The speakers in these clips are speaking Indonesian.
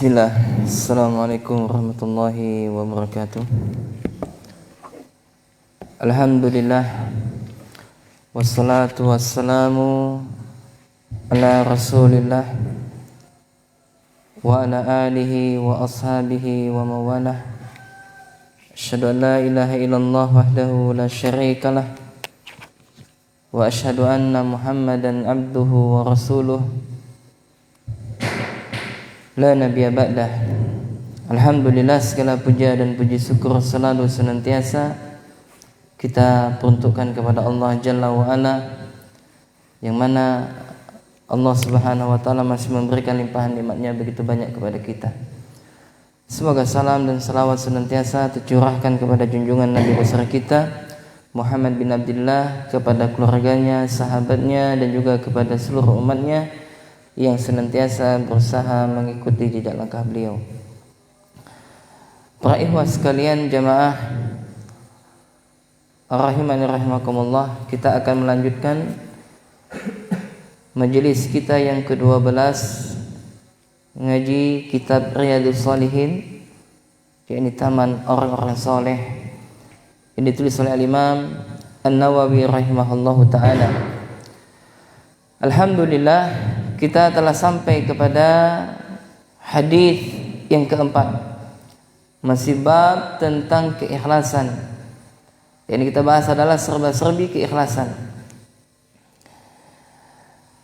Bismillah. Assalamualaikum warahmatullahi wabarakatuh. Alhamdulillah. Wassalatu wassalamu ala rasulillah wa ala alihi wa ashabihi wa mawalah. Asyhadu an la ilaha illallah wahdahu la syarikalah wa asyhadu anna Muhammadan abduhu wa rasuluh la nabiyya ba'dah. Alhamdulillah, segala puja dan puji syukur selalu senantiasa kita peruntukkan kepada Allah Jalla wa Ala, yang mana Allah Subhanahu wa taala masih memberikan limpahan nikmat-Nya begitu banyak kepada kita. Semoga salam dan salawat senantiasa tercurahkan kepada junjungan Nabi besar kita Muhammad bin Abdullah, kepada keluarganya, sahabatnya, dan juga kepada seluruh umatnya yang senantiasa berusaha mengikuti jejak langkah beliau. Para ikhwah sekalian, jamaah rahimani rahimakumullah, kita akan melanjutkan majelis kita yang ke-12 ngaji kitab Riyadhus Shalihin, yakni taman orang-orang soleh, yang ditulis oleh Al-Imam An-Nawawi rahimahullahu ta'ala. Alhamdulillah, kita telah sampai kepada hadis yang keempat, masih bab tentang keikhlasan. Yang kita bahas adalah serba-serbi keikhlasan.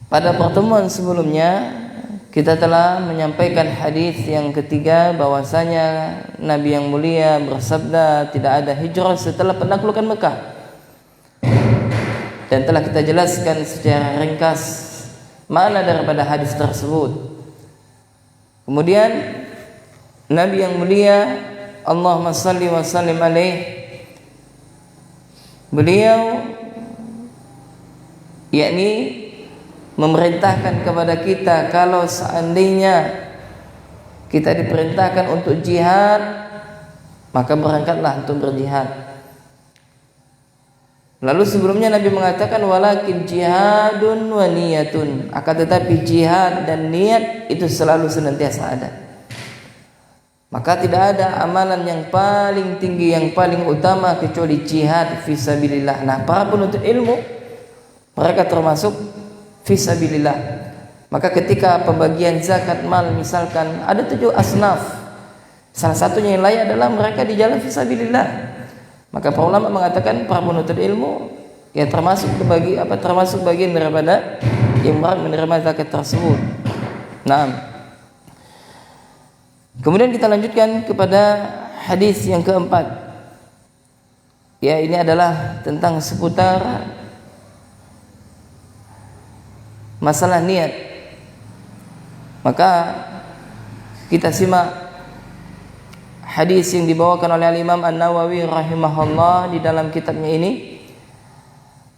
Pada pertemuan sebelumnya kita telah menyampaikan hadis yang ketiga, bahwasanya Nabi yang mulia bersabda tidak ada hijrah setelah penaklukan Mekah, dan telah kita jelaskan secara ringkas makna daripada hadis tersebut. Kemudian Nabi yang mulia, Allahumma salli wa sallim alaih, beliau yakni memerintahkan kepada kita, kalau seandainya kita diperintahkan untuk jihad, maka berangkatlah untuk berjihad. Lalu sebelumnya Nabi mengatakan walakin jihadun wa niyatun, akan tetapi jihad dan niat itu selalu senantiasa ada. Maka tidak ada amalan yang paling tinggi, yang paling utama kecuali jihad fisabilillah. Nah, para penuntut ilmu mereka termasuk fisabilillah. Maka ketika pembagian zakat mal, misalkan ada 7 asnaf, salah satunya yang lain adalah mereka di jalan fisabilillah. Maka para ulama mengatakan para penuntut ilmu ya termasuk bagian daripada yang berhak menerima zakat tersebut. Nah, kemudian kita lanjutkan kepada hadis yang keempat. Ya, ini adalah tentang seputar masalah niat. Maka kita simak hadis yang dibawakan oleh Imam An-Nawawi rahimahullah di dalam kitabnya ini.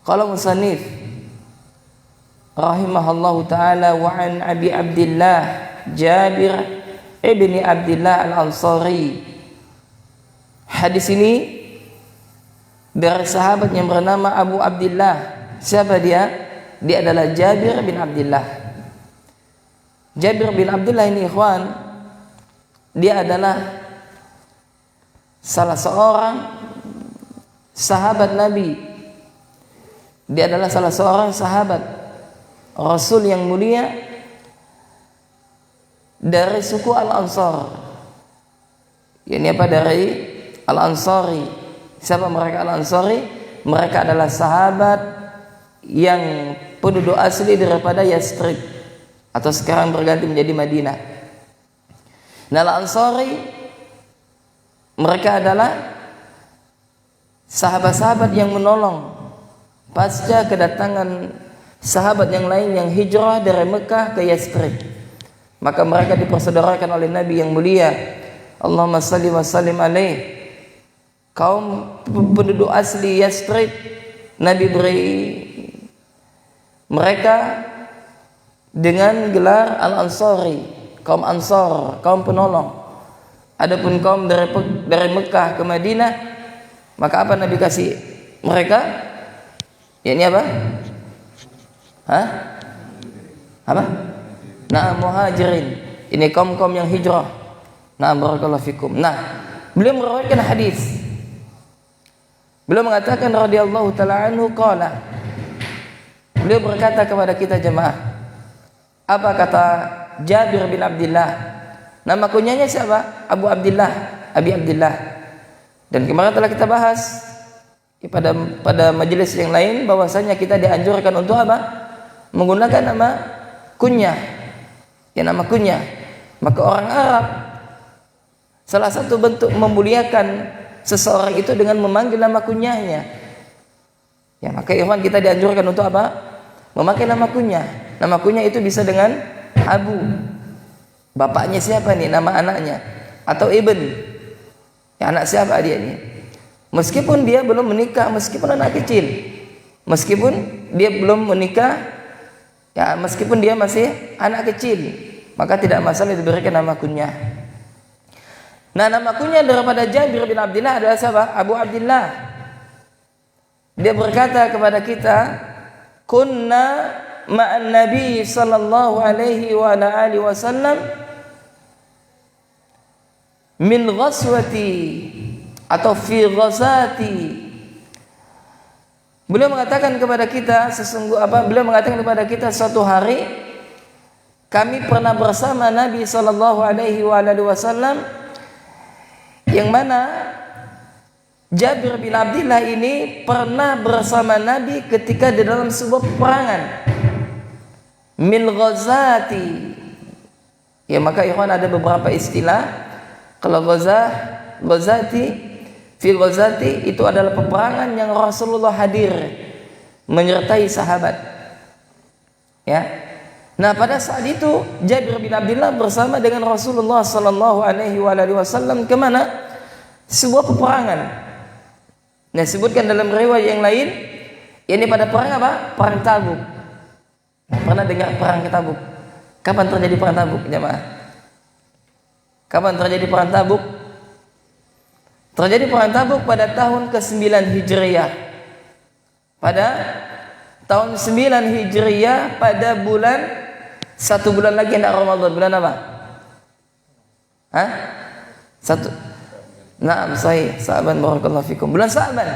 Qala musannif rahimahullahu taala, wa an Abi Abdullah Jabir ibni Abdullah Al-Ansari. Hadis ini dari sahabat yang bernama Abu Abdullah. Siapa dia? Dia adalah Jabir bin Abdullah. Jabir bin Abdullah ini, ikhwan, dia adalah salah seorang sahabat Nabi. Dia adalah salah seorang sahabat Rasul yang mulia dari suku Al-Ansar. Ini apa? Dari Al-Ansari. Siapa mereka Al-Ansari? Mereka adalah sahabat yang penduduk asli daripada Yathrib, atau sekarang berganti menjadi Madinah. Nah, Al-Ansari mereka adalah sahabat-sahabat yang menolong pasca kedatangan sahabat yang lain yang hijrah dari Mekah ke Yathrib. Maka mereka dipersaudarakan oleh Nabi yang mulia, Allahumma salli wa sallim alaih. Kaum penduduk asli Yathrib, Nabi beri mereka dengan gelar Al-Ansari, kaum Ansar, kaum penolong. Adapun kaum dari Mekah ke Madinah, maka apa Nabi kasih mereka? Ya, ini apa? Hah? Apa? Nah, muhajirin. Ini kaum-kaum yang hijrah. Nah, barakallahu fikum. Nah, beliau meriwayatkan hadis. Beliau mengatakan radhiyallahu taala anhu qala. Beliau berkata kepada kita jemaah. Apa kata Jabir bin Abdullah? Nama kunyanya siapa? Abu Abdullah, Abi Abdullah. Dan kemarin telah kita bahas pada majelis yang lain bahwasanya kita dianjurkan untuk apa? Menggunakan nama kunyah. Ya, nama kunyah. Maka orang Arab salah satu bentuk memuliakan seseorang itu dengan memanggil nama kunyahnya. Ya, maka ikhwan kita dianjurkan untuk apa? Memakai nama kunyah. Nama kunyah itu bisa dengan Abu. Bapaknya siapa nih? Nama anaknya. Atau Ibn. Ya, anak siapa dia ini? Meskipun dia belum menikah, meskipun anak kecil. Meskipun dia belum menikah, ya meskipun dia masih anak kecil, maka tidak masalah diberikan nama kunyah. Nah, nama kunyah daripada Jabir bin Abdullah adalah siapa? Abu Abdullah. Dia berkata kepada kita, kunna ma'an Nabi sallallahu alaihi wa ala alihi wasallam min ghazwati atau fi ghazati. Beliau mengatakan kepada kita beliau mengatakan kepada kita suatu hari kami pernah bersama Nabi sallallahu alaihi wa alihi wasallam, yang mana Jabir bin Abdullah ini pernah bersama Nabi ketika di dalam sebuah peperangan. Min ghazati. Ya, maka ikhwan ada beberapa istilah. Kalau ghazati, fi ghazati itu adalah peperangan yang Rasulullah hadir menyertai sahabat. Ya. Nah, pada saat itu Jabir bin Abdullah bersama dengan Rasulullah sallallahu alaihi wasallam ke mana? Sebuah peperangan. Nah, sebutkan dalam riwayat yang lain, ini pada perang apa? Perang Tabuk. Nah, pernah dengar perang Tabuk? Kapan terjadi perang Tabuk, jemaah? Kapan terjadi perang Tabuk? Terjadi perang Tabuk pada tahun ke-9 Hijriyah. Pada tahun 9 Hijriyah pada bulan, satu bulan lagi hendak Ramadan. Bulan apa? Hah? Naam, sahih. Sa'ban, barakallahu fikum. Bulan Sa'ban.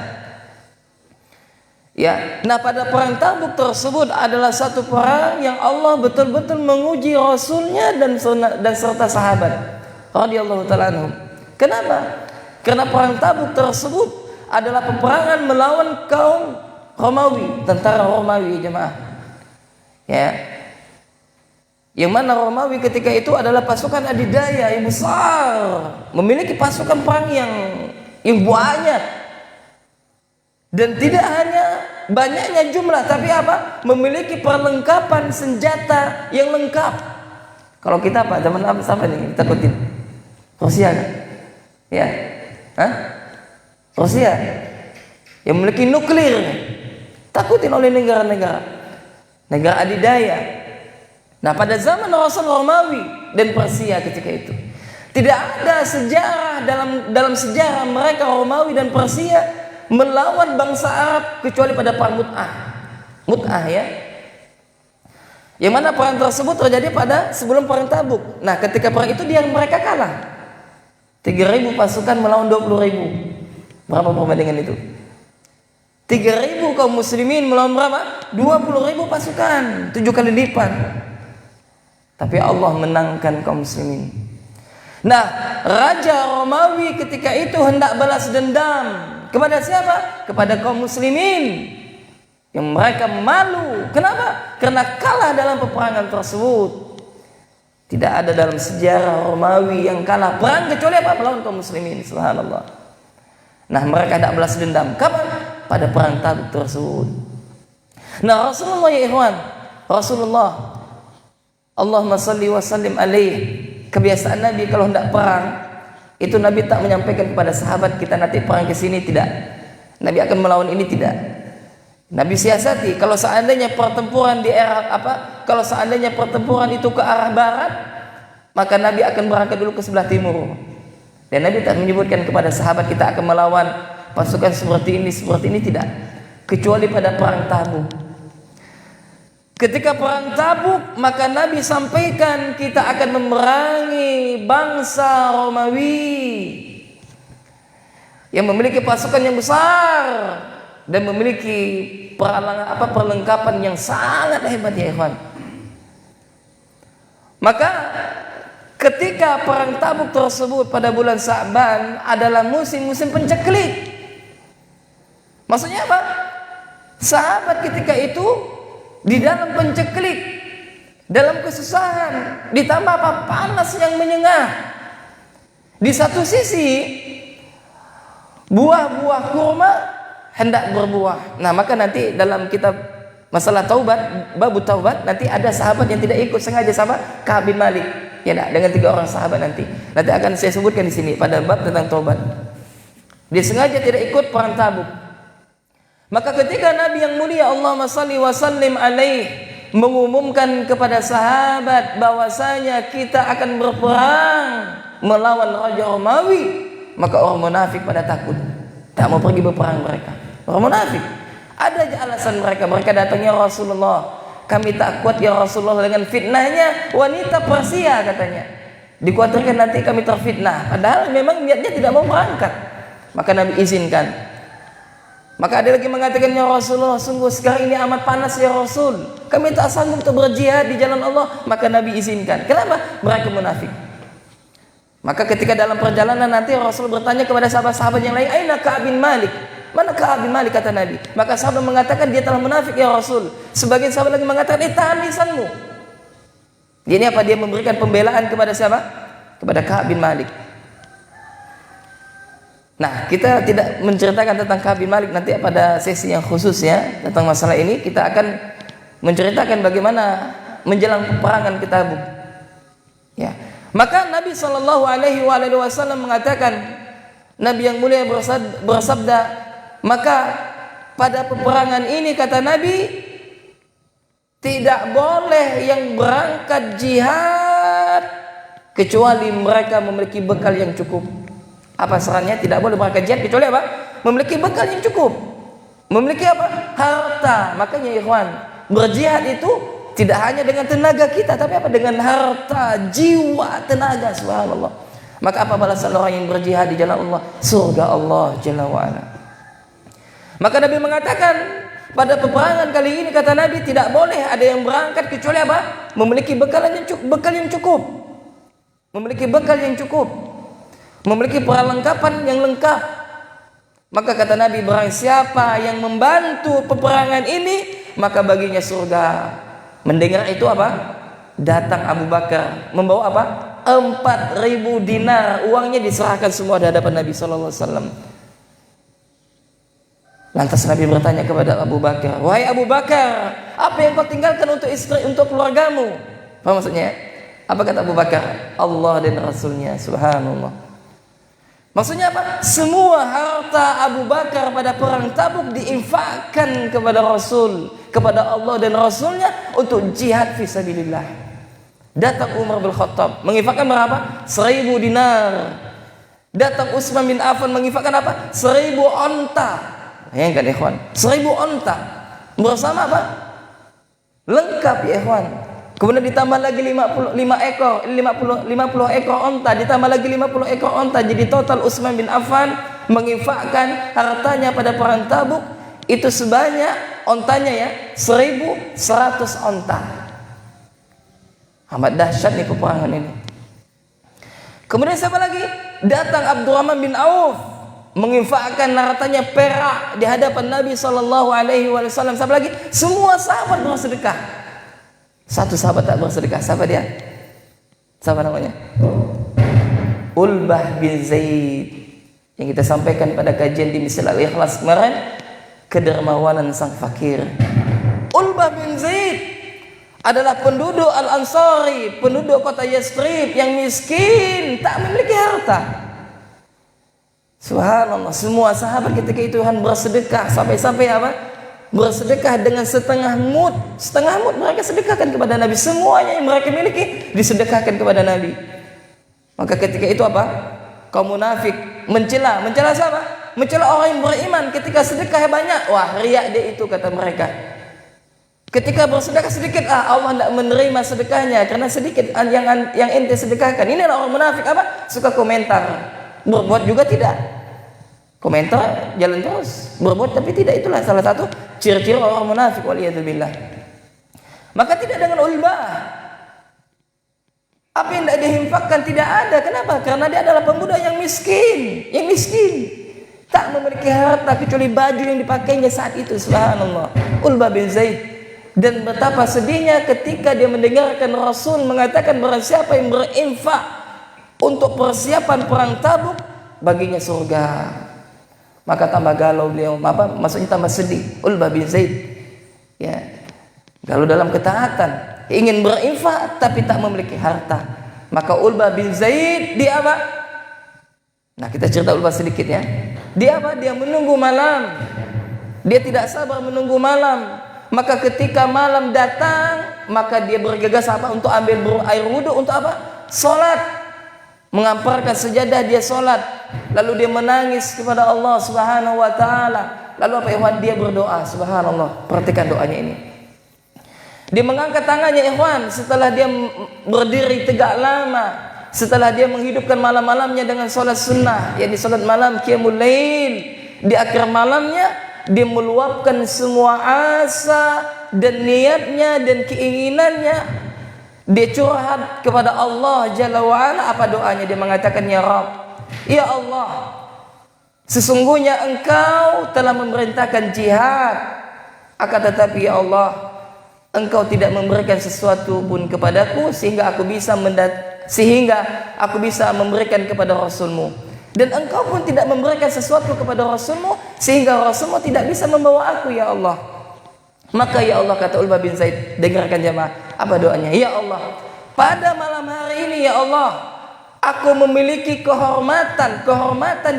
Ya. Nah, pada perang Tabuk tersebut adalah satu perang yang Allah betul-betul menguji Rasulnya dan serta sahabat radhiyallahu ta'ala anhum. Kenapa? Karena perang Tabuk tersebut adalah peperangan melawan kaum Romawi, tentara Romawi, jemaah. Ya. Yang mana Romawi ketika itu adalah pasukan adidaya yang besar, memiliki pasukan perang yang banyak, dan tidak hanya banyaknya jumlah, tapi apa? Memiliki perlengkapan senjata yang lengkap. Kalau kita apa? Zaman apa sampai nih takutin? Rusia kan? Ya, Rusia yang memiliki nuklir, takutin oleh negara-negara adidaya. Nah, pada zaman Rasul Romawi dan Persia ketika itu tidak ada sejarah dalam sejarah mereka Romawi dan Persia melawan bangsa Arab kecuali pada perang Mut'ah ya. Yang mana perang tersebut terjadi pada sebelum perang Tabuk. Nah, ketika perang itu mereka kalah. 3.000 pasukan melawan 20.000. Berapa perbandingan itu? 3.000 kaum muslimin melawan berapa? 20.000 pasukan, 7 kali lipat. Tapi Allah menangkan kaum muslimin. Nah, Raja Romawi ketika itu hendak balas dendam kepada siapa? Kepada kaum muslimin yang mereka malu. Kenapa? Karena kalah dalam peperangan tersebut. Tidak ada dalam sejarah Romawi yang kalah perang kecuali apa? Melawan kaum muslimin. Subhanallah. Nah, mereka hendak balas dendam. Kapan? Pada perang Tabuk tersebut. Nah, Rasulullah ya ikhwan, Rasulullah Allahumma salli wa sallim alaih. Kebiasaan Nabi kalau hendak perang itu Nabi tak menyampaikan kepada sahabat kita nanti perang ke sini, tidak. Nabi akan melawan ini, tidak. Nabi siasati kalau seandainya pertempuran di arah kalau seandainya pertempuran itu ke arah barat, maka Nabi akan berangkat dulu ke sebelah timur. Dan Nabi tak menyebutkan kepada sahabat kita akan melawan pasukan seperti ini, tidak. Kecuali pada perang Tabuk. Ketika perang Tabuk, maka Nabi sampaikan kita akan memerangi bangsa Romawi yang memiliki pasukan yang besar dan memiliki perlengkapan yang sangat hebat ya ikhwan. Maka ketika perang Tabuk tersebut pada bulan Sa'ban adalah musim-musim penceklik. Maksudnya apa? Sahabat ketika itu di dalam penceklik, dalam kesusahan, ditambah panas yang menyengat. Di satu sisi buah-buah kurma hendak berbuah. Nah, maka nanti dalam kitab masalah taubat, bab taubat, nanti ada sahabat yang tidak ikut sengaja, sahabat Ka'ab bin Malik. Ya nak, dengan 3 orang sahabat nanti akan saya sebutkan di sini pada bab tentang taubat. Dia sengaja tidak ikut perang Tabuk. Maka ketika Nabi yang mulia Allahumma salli wa sallim alaih mengumumkan kepada sahabat bahwasanya kita akan berperang melawan Raja Romawi, maka orang munafik pada takut, tak mau pergi berperang mereka. Orang munafik, ada aja alasan mereka. Mereka datangnya Rasulullah, kami tak kuat ya Rasulullah dengan fitnahnya wanita Persia katanya. Dikhawatirkan nanti kami terfitnah. Padahal memang niatnya tidak mau berangkat. Maka Nabi izinkan. Maka ada lagi mengatakan, ya Rasulullah, sungguh sekarang ini amat panas ya Rasul, kami tak sanggup untuk berjihad di jalan Allah. Maka Nabi izinkan. Kenapa? Mereka munafik. Maka ketika dalam perjalanan nanti Rasul bertanya kepada sahabat-sahabat yang lain, aina Ka'ab bin Malik? Mana Ka'ab bin Malik, kata Nabi. Maka sahabat mengatakan dia telah munafik ya Rasul. Sebagian sahabat lagi mengatakan, tahan lisanmu. Ini apa? Dia memberikan pembelaan kepada siapa? Kepada Ka'ab bin Malik. Nah, kita tidak menceritakan tentang Ka'ab bin Malik nanti pada sesi yang khusus ya tentang masalah ini. Kita akan menceritakan bagaimana menjelang peperangan ke Tabuk. Ya. Maka Nabi SAW mengatakan, Nabi yang mulia bersabda, maka pada peperangan ini kata Nabi, tidak boleh yang berangkat jihad kecuali mereka memiliki bekal yang cukup. Apa sarannya? Tidak boleh berangkat jihad kecuali apa? Memiliki bekal yang cukup. Memiliki apa? Harta. Makanya ikhwan, berjihad itu tidak hanya dengan tenaga kita, tapi apa? Dengan harta, jiwa, tenaga. Subhanallah. Maka apa balasan orang yang berjihad di jalan Allah? Surga Allah Jalla wa'ala. Maka Nabi mengatakan, pada peperangan kali ini kata Nabi, tidak boleh ada yang berangkat kecuali apa? Memiliki bekal yang cukup. Memiliki bekal yang cukup. Memiliki perlengkapan yang lengkap. Maka kata Nabi, barang siapa yang membantu peperangan ini, maka baginya surga. Mendengar itu apa? Datang Abu Bakar membawa apa? 4.000 dinar. Uangnya diserahkan semua di hadapan Nabi SAW. Lantas Nabi bertanya kepada Abu Bakar, wahai Abu Bakar, apa yang kau tinggalkan untuk istri, untuk keluargamu? Apa maksudnya? Apa kata Abu Bakar? Allah dan Rasulnya. Subhanallah. Maksudnya apa? Semua harta Abu Bakar pada perang Tabuk diinfakkan kepada Rasul, kepada Allah dan Rasulnya untuk jihad fisabilillah. Datang Umar bin Khattab menginfakkan berapa? 1.000 dinar. Datang Utsman bin Affan menginfakkan apa? 1.000 onta. Bayangkan ikhwan, 1.000 onta bersama apa? Lengkap ya ikhwan. Kemudian ditambah lagi 50 ekor onta, ditambah lagi 50 ekor onta. Jadi total Utsman bin Affan menginfakkan hartanya pada perang Tabuk itu sebanyak ontanya ya 1.100 onta. Amat dahsyat nih peperangan ini. Kemudian siapa lagi? Datang Abdurrahman bin Auf menginfakkan hartanya perak di hadapan Nabi SAW. Siapa lagi? Semua sahabat bersedekah. Satu sahabat tak bersedekah. Siapa dia? Siapa namanya? Ulbah bin Zaid, yang kita sampaikan pada kajian di Misal Al-Ikhlas kemarin, kedermawanan sang fakir. Ulbah bin Zaid adalah penduduk Al-Ansari, penduduk kota Yathrib yang miskin, tak memiliki harta. Subhanallah, semua sahabat ketika itu bersedekah sampai-sampai apa? Bersedekah dengan setengah mud mereka sedekahkan kepada Nabi. Semuanya yang mereka miliki disedekahkan kepada Nabi. Maka ketika itu apa? Kaum munafik mencela siapa? Mencela orang yang beriman ketika sedekah banyak. Wah, riak dia itu, kata mereka. Ketika bersedekah sedikit, Allah tidak menerima sedekahnya karena sedikit yang ente sedekahkan. Inilah orang munafik apa? Suka komentar. Berbuat juga tidak. Komentar jalan terus. Berbuat tapi tidak. Itulah salah satu ciri-ciri orang munafik, waliyadzubillah. Maka tidak dengan ulbah. Apa yang tidak diinfakkan tidak ada. Kenapa? Karena dia adalah pemuda yang miskin. Yang miskin. Tak memiliki harta kecuali baju yang dipakainya saat itu. Subhanallah. Ulbah bin Zaid. Dan betapa sedihnya ketika dia mendengarkan Rasul mengatakan barang siapa yang berinfak untuk persiapan perang Tabuk baginya surga. Maka tambah galau beliau, maksudnya tambah sedih. Ulbah bin Zaid, ya, galau dalam ketaatan, ingin berinfak tapi tak memiliki harta. Maka Ulbah bin Zaid dia apa? Nah, kita cerita Ulbah sedikit ya. Dia apa? Dia menunggu malam. Dia tidak sabar menunggu malam. Maka ketika malam datang, maka dia bergegas apa? Untuk ambil air wudhu untuk apa? Salat. Mengamparkan sejadah dia salat. Lalu dia menangis kepada Allah Subhanahu wa taala. Lalu apa ikhwan? Dia berdoa, subhanallah. Perhatikan doanya ini. Dia mengangkat tangannya ikhwan setelah dia berdiri tegak lama. Setelah dia menghidupkan malam-malamnya dengan salat sunnah, yakni salat malam qiyamul lail. Di akhir malamnya dia meluapkan semua asa dan niatnya dan keinginannya. Dia curhat kepada Allah Jalla wa'ala. Apa doanya? Dia mengatakan, ya Rabb, ya Allah, sesungguhnya Engkau telah memerintahkan jihad, akan tetapi ya Allah, Engkau tidak memberikan sesuatu pun kepadaku sehingga aku bisa memberikan kepada Rasul-Mu. Dan Engkau pun tidak memberikan sesuatu kepada Rasul-Mu sehingga Rasul-Mu tidak bisa membawa aku, ya Allah. Maka ya Allah, kata Ulbah bin Zaid, dengarkan jemaah, apa doanya? Ya Allah, pada malam hari ini ya Allah, aku memiliki kehormatan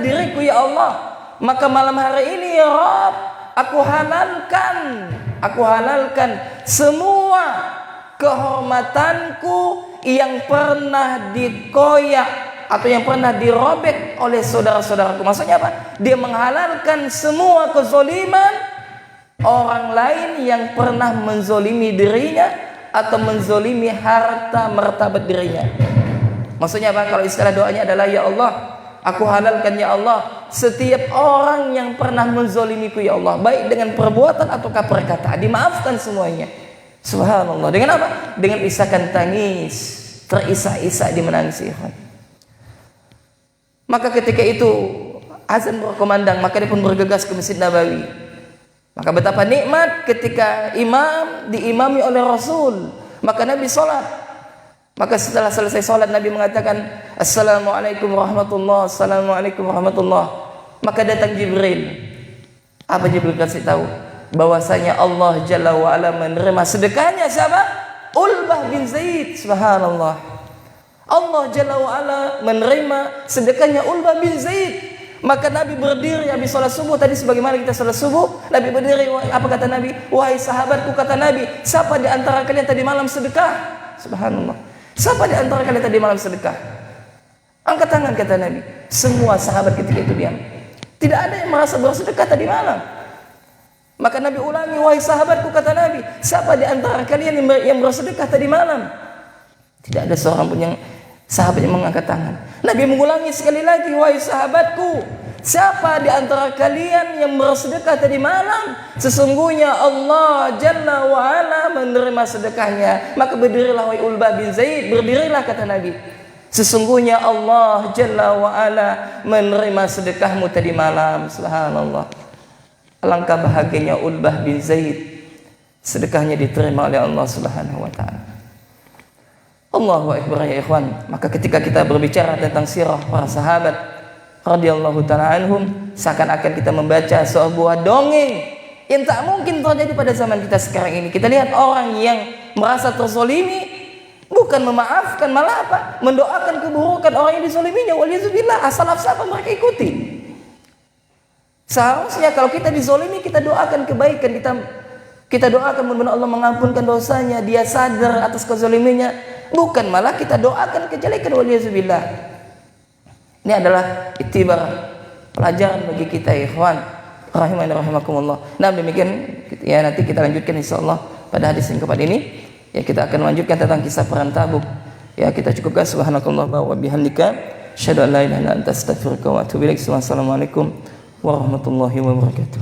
diriku ya Allah. Maka malam hari ini ya Rabb, aku halalkan semua kehormatanku yang pernah dikoyak atau yang pernah dirobek oleh saudara-saudaraku. Maksudnya apa? Dia menghalalkan semua kezoliman orang lain yang pernah menzolimi dirinya atau menzolimi harta martabat dirinya. Maksudnya apa? Kalau istilah doanya adalah, ya Allah, aku halalkan ya Allah setiap orang yang pernah menzolimiku ya Allah, baik dengan perbuatan ataukah perkataan, dimaafkan semuanya. Subhanallah. Dengan apa? Dengan isakan tangis, terisak-isak dia menangis. Maka ketika itu azan berkumandang, maka dia pun bergegas ke Masjid Nabawi. Maka betapa nikmat ketika imam diimami oleh Rasul. Maka Nabi sholat. Maka setelah selesai sholat, Nabi mengatakan, Assalamualaikum warahmatullahi wabarakatuh. Assalamualaikum warahmatullahi wabarakatuh. Maka datang Jibril. Apa Jibril kasih tahu? Bahwasanya Allah Jalla wa'ala menerima sedekahnya siapa? Ulbah bin Zaid. Subhanallah. Allah Jalla wa'ala menerima sedekahnya Ulbah bin Zaid. Maka Nabi berdiri habis sholat subuh. Tadi sebagaimana kita sholat subuh, Nabi berdiri. Apa kata Nabi? Wahai sahabatku, kata Nabi, siapa di antara kalian tadi malam sedekah? Subhanallah. Siapa di antara kalian tadi malam sedekah? Angkat tangan, kata Nabi. Semua sahabat ketika itu diam. Tidak ada yang merasa bersedekah tadi malam. Maka Nabi ulangi, wahai sahabatku, kata Nabi, siapa di antara kalian yang bersedekah tadi malam? Tidak ada seorang pun yang sahabat yang mengangkat tangan. Nabi mengulangi sekali lagi, wahai sahabatku, siapa di antara kalian yang bersedekah tadi malam? Sesungguhnya Allah Jalla wa'ala menerima sedekahnya. Maka berdirilah wahai Ulbah bin Zaid, berdirilah, kata Nabi. Sesungguhnya Allah Jalla wa'ala menerima sedekahmu tadi malam. Subhanallah. Alangkah bahagianya Ulbah bin Zaid, sedekahnya diterima oleh Allah Subhanahu wa ta'ala. Allahu akbar ya ikhwan. Maka ketika kita berbicara tentang sirah para sahabat radhiyallahu ta'ala anhum, seakan-akan kita membaca sebuah dongeng yang tak mungkin terjadi pada zaman kita sekarang ini. Kita lihat orang yang merasa terzolimi, bukan memaafkan, malah apa? Mendoakan keburukan orang yang dizoliminya. Waliyadzubillah, asal-asal apa mereka ikuti. Seharusnya kalau kita dizolimi, kita doakan kebaikan, kita doakan mudah-mudahan Allah mengampunkan dosanya, dia sadar atas kezoliminya. Bukan malah kita doakan kejelekan, waliyadzubillah. Ini adalah iktibar, pelajaran bagi kita ikhwan rahimani rahimakumullah. Nah, demikian ya, nanti kita lanjutkan insyaallah pada hadis yang keempat ini. Ya, kita akan lanjutkan tentang kisah perang Tabuk. Ya, kita cukupkan. Subhanakallah wa bihamdika asyhadu an la ilaha illa anta astaghfiruka wa atubu ilaik. Wassalamualaikum warahmatullahi wabarakatuh.